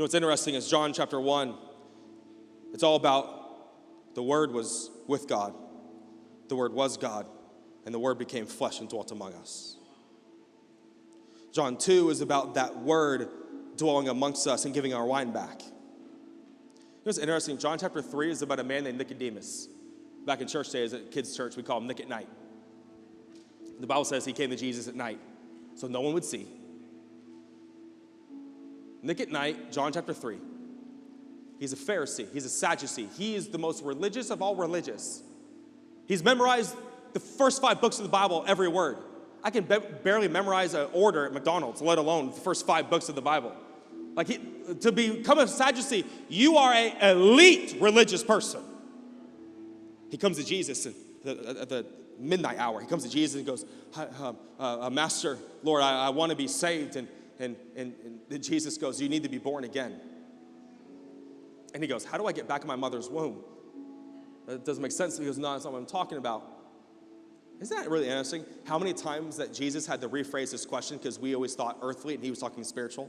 know what's interesting is John chapter 1, it's all about the Word was with God. The Word was God, and the Word became flesh and dwelt among us. John 2 is about that Word dwelling amongst us and giving our wine back. You know what's interesting? John chapter 3 is about a man named Nicodemus. Back in church days, at kids' church, we call him Nick at night. The Bible says he came to Jesus at night, so no one would see. Nick at night, John chapter 3. He's a Pharisee. He's a Sadducee. He is the most religious of all religious. He's memorized the first 5 books of the Bible, every word. I can barely memorize an order at McDonald's, let alone the first 5 books of the Bible. To become a Sadducee, you are an elite religious person. He comes to Jesus at the midnight hour. He comes to Jesus and goes, Master, Lord, I want to be saved. And Jesus goes, you need to be born again. And he goes, how do I get back in my mother's womb? That doesn't make sense. He goes, no, that's not what I'm talking about. Isn't that really interesting? How many times that Jesus had to rephrase this question because we always thought earthly and he was talking spiritual?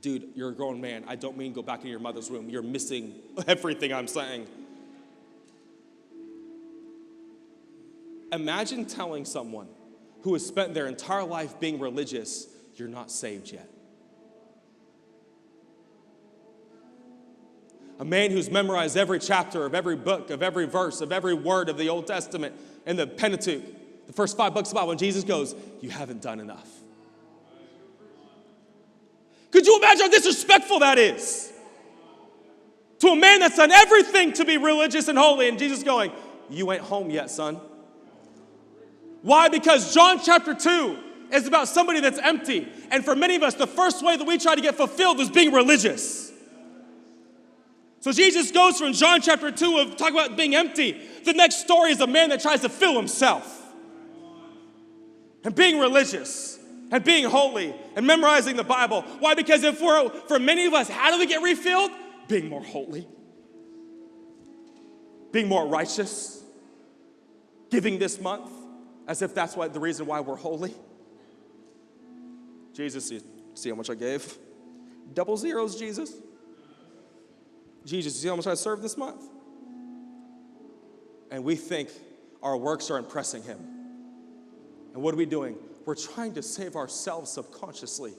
Dude, you're a grown man. I don't mean go back into your mother's womb. You're missing everything I'm saying. Imagine telling someone who has spent their entire life being religious, you're not saved yet. A man who's memorized every chapter of every book, of every verse, of every word of the Old Testament and the Pentateuch, the first 5 books of the Bible, when Jesus goes, you haven't done enough. Could you imagine how disrespectful that is? To a man that's done everything to be religious and holy, and Jesus going, you ain't home yet, son. Why? Because John chapter 2 is about somebody that's empty. And for many of us, the first way that we try to get fulfilled is being religious. So Jesus goes from John chapter 2 of talking about being empty. The next story is a man that tries to fill himself. And being religious. And being holy. And memorizing the Bible. Why? Because for many of us, how do we get refilled? Being more holy. Being more righteous. Giving this month. As if that's the reason why we're holy. Jesus, you see how much I gave? Double zeros, Jesus. Jesus, you see how much I served this month? And we think our works are impressing him. And what are we doing? We're trying to save ourselves subconsciously.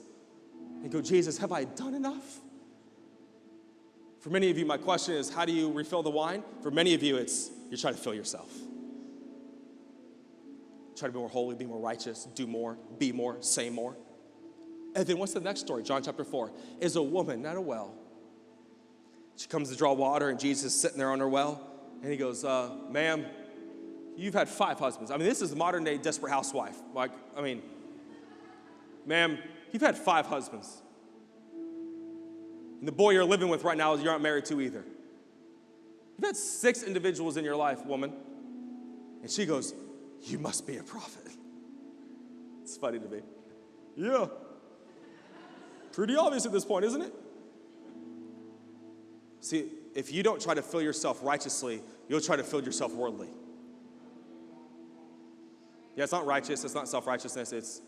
And go, Jesus, have I done enough? For many of you, my question is, how do you refill the wine? For many of you, it's you're trying to fill yourself. Try to be more holy, be more righteous, do more, be more, say more. And then what's the next story? John chapter 4 is a woman at a well. She comes to draw water, and Jesus is sitting there on her well. And he goes, ma'am, you've had 5 husbands. I mean, this is the modern day Desperate Housewife. Ma'am, you've had 5 husbands. And the boy you're living with right now is you're not married to either. You've had 6 individuals in your life, woman. And she goes, you must be a prophet. It's funny to me. Yeah. Pretty obvious at this point, isn't it? See, if you don't try to fill yourself righteously, you'll try to fill yourself worldly. Yeah, it's not righteous. It's not self-righteousness. It's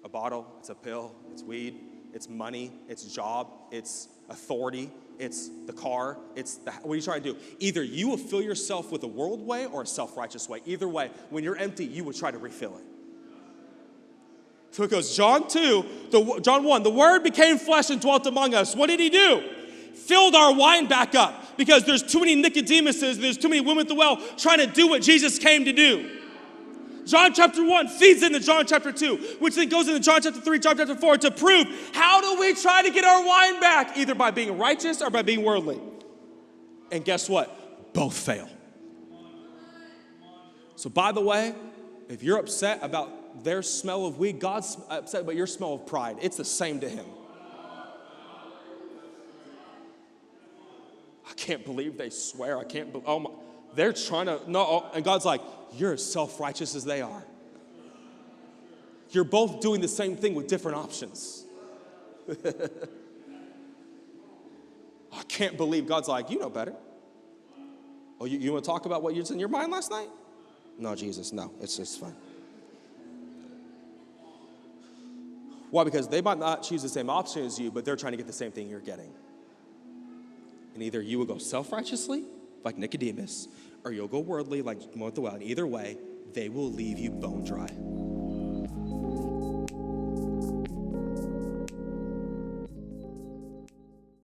a bottle. It's a pill. It's weed. It's money. It's job. It's authority. It's the car. What are you trying to do? Either you will fill yourself with a world way or a self-righteous way. Either way, when you're empty, you will try to refill it. So it goes, John 1, the Word became flesh and dwelt among us. What did he do? Filled our wine back up. Because there's too many Nicodemuses, there's too many women at the well trying to do what Jesus came to do. John chapter 1 feeds into John chapter 2, which then goes into John chapter 3, John chapter 4 to prove how do we try to get our wine back? Either by being righteous or by being worldly. And guess what? Both fail. So by the way, if you're upset about their smell of weed, God's upset about your smell of pride. It's the same to him. I can't believe they swear. I can't believe, oh my, they're trying to, no, and God's like, you're as self-righteous as they are. You're both doing the same thing with different options. I can't believe God's like, you know better. Oh, you want to talk about what was in your mind last night? No, Jesus, no, it's fine. Why? Because they might not choose the same option as you, but they're trying to get the same thing you're getting. And either you will go self-righteously, like Nicodemus, or you'll go worldly, like Mothwell. And either way, they will leave you bone dry.